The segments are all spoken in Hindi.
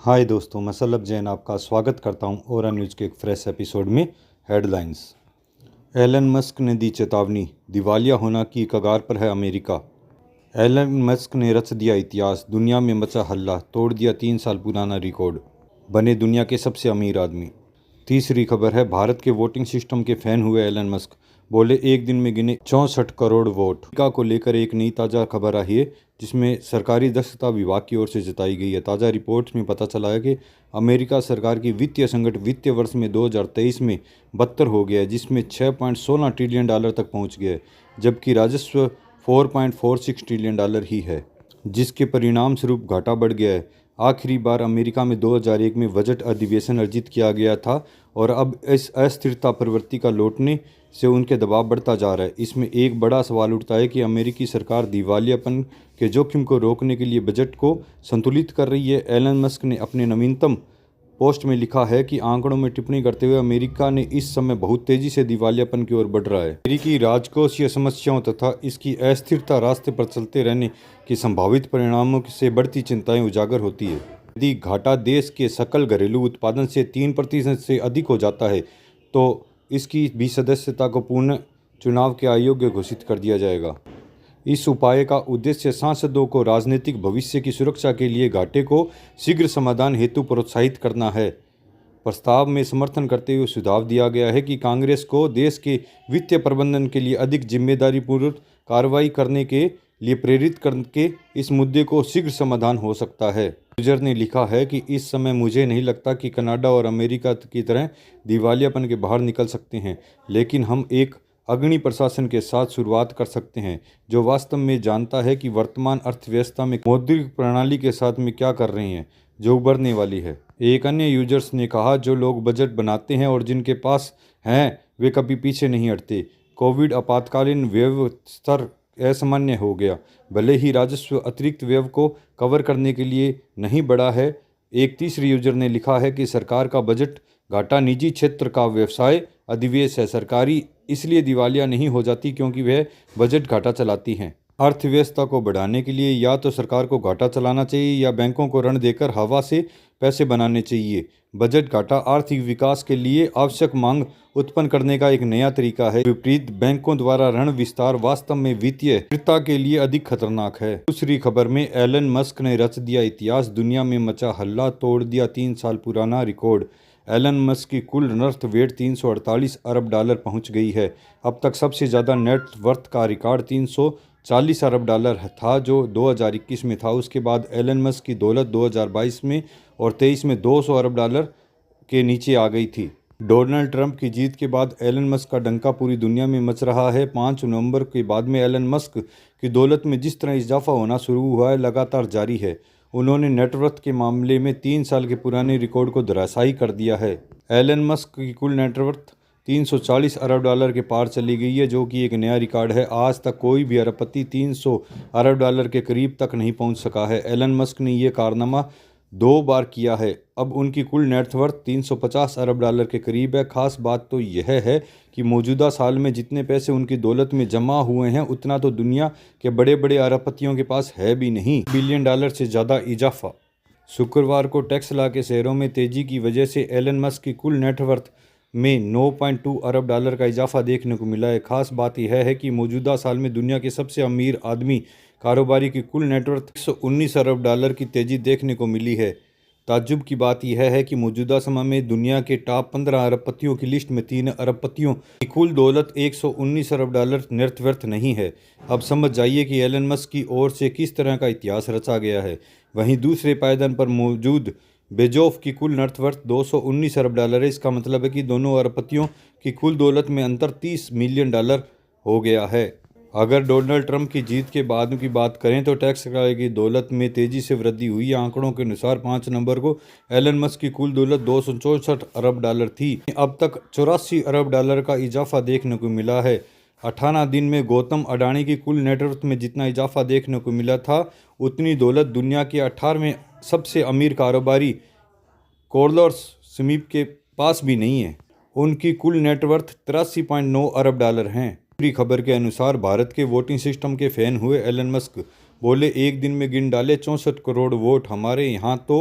हाय दोस्तों, मैं सल्लभ जैन आपका स्वागत करता हूं ओरा न्यूज़ के एक फ्रेश एपिसोड में। हेडलाइंस। एलन मस्क ने दी चेतावनी, दिवालिया होना की कगार पर है अमेरिका। एलन मस्क ने रच दिया इतिहास, दुनिया में मचा हल्ला, तोड़ दिया 3 साल पुराना रिकॉर्ड, बने दुनिया के सबसे अमीर आदमी। तीसरी खबर है, भारत के वोटिंग सिस्टम के फैन हुए एलन मस्क, बोले एक दिन में गिने 64 करोड़ वोट। अमेरिका को लेकर एक नई ताज़ा खबर आई है जिसमें सरकारी दक्षता विभाग की ओर से जताई गई है। ताज़ा रिपोर्ट्स में पता चला है कि अमेरिका सरकार की वित्तीय संकट वित्तीय वर्ष में 2023 में 72 हो गया है, जिसमें 6.16 ट्रिलियन डॉलर तक पहुंच गया है, जबकि राजस्व 4.46 ट्रिलियन डॉलर ही है, जिसके परिणाम स्वरूप घाटा बढ़ गया है। आखिरी बार अमेरिका में 2001 में बजट अधिवेशन अर्जित किया गया था और अब इस अस्थिरता प्रवृत्ति का लौटने से उनके दबाव बढ़ता जा रहा है। इसमें एक बड़ा सवाल उठता है कि अमेरिकी सरकार दिवालियापन के जोखिम को रोकने के लिए बजट को संतुलित कर रही है। एलन मस्क ने अपने नवीनतम पोस्ट में लिखा है कि आंकड़ों में टिप्पणी करते हुए अमेरिका ने इस समय बहुत तेजी से दिवालियापन की ओर बढ़ रहा है। अमेरिकी राजकोषीय समस्याओं तथा इसकी अस्थिरता रास्ते पर चलते रहने के संभावित परिणामों से बढ़ती चिंताएं उजागर होती है। यदि घाटा देश के सकल घरेलू उत्पादन से 3% से अधिक हो जाता है तो इसकी भी सदस्यता को पुनः चुनाव के अयोग्य घोषित कर दिया जाएगा। इस उपाय का उद्देश्य सांसदों को राजनीतिक भविष्य की सुरक्षा के लिए घाटे को शीघ्र समाधान हेतु प्रोत्साहित करना है। प्रस्ताव में समर्थन करते हुए सुझाव दिया गया है कि कांग्रेस को देश के वित्तीय प्रबंधन के लिए अधिक जिम्मेदारीपूर्वक कार्रवाई करने के लिए प्रेरित करके इस मुद्दे को शीघ्र समाधान हो सकता है। यूजर ने लिखा है कि इस समय मुझे नहीं लगता कि कनाडा और अमेरिका की तरह दिवालियापन के बाहर निकल सकते हैं, लेकिन हम एक अग्रणी प्रशासन के साथ शुरुआत कर सकते हैं जो वास्तव में जानता है कि वर्तमान अर्थव्यवस्था में मौद्रिक प्रणाली के साथ में क्या कर रहे हैं, जो उभरने वाली है। एक अन्य यूजर्स ने कहा, जो लोग बजट बनाते हैं और जिनके पास हैं वे कभी पीछे नहीं हटते। कोविड आपातकालीन व्यय स्तर असामान्य हो गया, भले ही राजस्व अतिरिक्त व्यय को कवर करने के लिए नहीं बढ़ा है। एक तीसरी यूजर ने लिखा है कि सरकार का बजट घाटा निजी क्षेत्र का व्यवसाय अधिवेश है। सरकारी इसलिए दिवालिया नहीं हो जाती क्योंकि वह बजट घाटा चलाती हैं। अर्थव्यवस्था को बढ़ाने के लिए या तो सरकार को घाटा चलाना चाहिए या बैंकों को ऋण देकर हवा से पैसे बनाने चाहिए। बजट घाटा आर्थिक विकास के लिए आवश्यक मांग उत्पन्न करने का एक नया तरीका है। विपरीत, बैंकों द्वारा ऋण विस्तार वास्तव में वित्तीय स्थिरता के लिए अधिक खतरनाक है। दूसरी खबर में, एलन मस्क ने रच दिया इतिहास, दुनिया में मचा हल्ला, तोड़ दिया 3 साल पुराना रिकॉर्ड। एलन मस्क की कुल नेट वर्थ 348 अरब डॉलर पहुंच गई है। अब तक सबसे ज़्यादा नेट वर्थ का रिकॉर्ड 340 अरब डॉलर था, जो 2021 में था। उसके बाद एलन मस्क की दौलत 2022 में और 23 में 200 अरब डॉलर के नीचे आ गई थी। डोनाल्ड ट्रंप की जीत के बाद एलन मस्क का डंका पूरी दुनिया में मच रहा है। 5 नवंबर के बाद में एलन मस्क की दौलत में जिस तरह इजाफा होना शुरू हुआ है, लगातार जारी है। उन्होंने नेटवर्थ के मामले में 3 साल के पुराने रिकॉर्ड को धराशायी कर दिया है। एलन मस्क की कुल नेटवर्थ 340 अरब डॉलर के पार चली गई है, जो कि एक नया रिकॉर्ड है। आज तक कोई भी अरबपति 300 अरब डॉलर के करीब तक नहीं पहुंच सका है। एलन मस्क ने यह कारनामा 2 बार किया है। अब उनकी कुल नेटवर्थ 350 अरब डॉलर के करीब है। खास बात तो यह है कि मौजूदा साल में जितने पैसे उनकी दौलत में जमा हुए हैं, उतना तो दुनिया के बड़े बड़े अरबपतियों के पास है भी नहीं। बिलियन डॉलर से ज़्यादा इजाफा। शुक्रवार को टैक्स ला के शेयरों में तेजी की वजह से एलन मस्क की कुल नेटवर्थ में 9.2 अरब डॉलर का इजाफा देखने को मिला है। खास बात यह है कि मौजूदा साल में दुनिया के सबसे अमीर आदमी कारोबारी की कुल नेटवर्थ 119 अरब डॉलर की तेजी देखने को मिली है। ताज्जुब की बात यह है कि मौजूदा समय में दुनिया के टॉप 15 अरबपतियों की लिस्ट में 3 अरबपतियों की कुल दौलत 119 अरब डॉलर नेटवर्थ नहीं है। अब समझ जाइए कि एलन मस्क की ओर से किस तरह का इतिहास रचा गया है। वहीं दूसरे पायदान पर मौजूद बेजोफ की कुल नेटवर्थ 219 अरब डॉलर है। इसका मतलब है कि दोनों अरबपतियों की कुल दौलत में अंतर 30 मिलियन डॉलर हो गया है। अगर डोनाल्ड ट्रंप की जीत के बाद की बात करें तो टैक्स की दौलत में तेजी से वृद्धि हुई। आंकड़ों के अनुसार 5 नवंबर को एलन मस्क की कुल दौलत 264 अरब डॉलर थी। अब तक 84 अरब डॉलर का इजाफा देखने को मिला है। 18 दिन में गौतम अडानी की कुल नेटवर्थ में जितना इजाफा देखने को मिला था, उतनी दौलत दुनिया के 18वें सबसे अमीर कारोबारी कार्लोस स्लिम के पास भी नहीं है। उनकी कुल नेटवर्थ 83.9 अरब डॉलर हैं। पूरी खबर के अनुसार भारत के वोटिंग सिस्टम के फैन हुए एलन मस्क, बोले एक दिन में गिन डाले 64 करोड़ वोट, हमारे यहाँ तो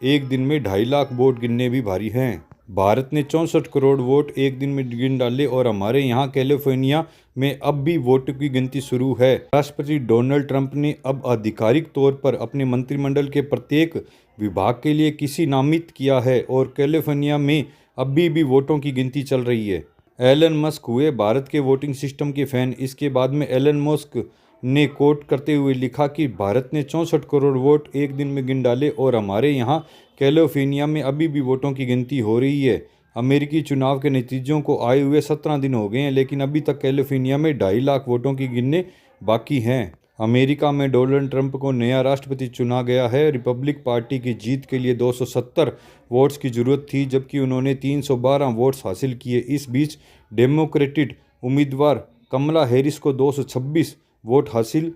एक दिन में 2.5 लाख वोट गिनने भी भारी हैं। भारत ने 64 करोड़ वोट एक दिन में गिन डाले और हमारे यहाँ कैलिफोर्निया में अब भी वोटों की गिनती शुरू है। राष्ट्रपति डोनाल्ड ट्रंप ने अब आधिकारिक तौर पर अपने मंत्रिमंडल के प्रत्येक विभाग के लिए किसी नामित किया है और कैलिफोर्निया में अभी भी वोटों की गिनती चल रही है। एलन मस्क हुए भारत के वोटिंग सिस्टम के फैन। इसके बाद में एलन मस्क ने कोट करते हुए लिखा कि भारत ने 64 करोड़ वोट एक दिन में गिन डाले और हमारे यहाँ कैलिफोर्निया में अभी भी वोटों की गिनती हो रही है। अमेरिकी चुनाव के नतीजों को आए हुए 17 दिन हो गए हैं, लेकिन अभी तक कैलिफोर्निया में 2.5 लाख वोटों की गिनने बाकी हैं। अमेरिका में डोनाल्ड ट्रंप को नया राष्ट्रपति चुना गया है। रिपब्लिक पार्टी की जीत के लिए 270 वोट्स की जरूरत थी, जबकि उन्होंने 312 वोट्स हासिल किए। इस बीच डेमोक्रेटिक उम्मीदवार कमला हैरिस को 226 वोट हासिल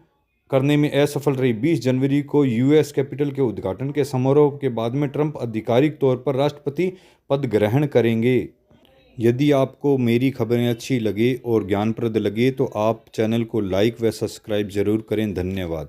करने में असफल रही। 20 जनवरी को यूएस कैपिटल के उद्घाटन के समारोह के बाद में ट्रंप आधिकारिक तौर पर राष्ट्रपति पद ग्रहण करेंगे। यदि आपको मेरी खबरें अच्छी लगे और ज्ञानप्रद लगे तो आप चैनल को लाइक व सब्सक्राइब जरूर करें। धन्यवाद।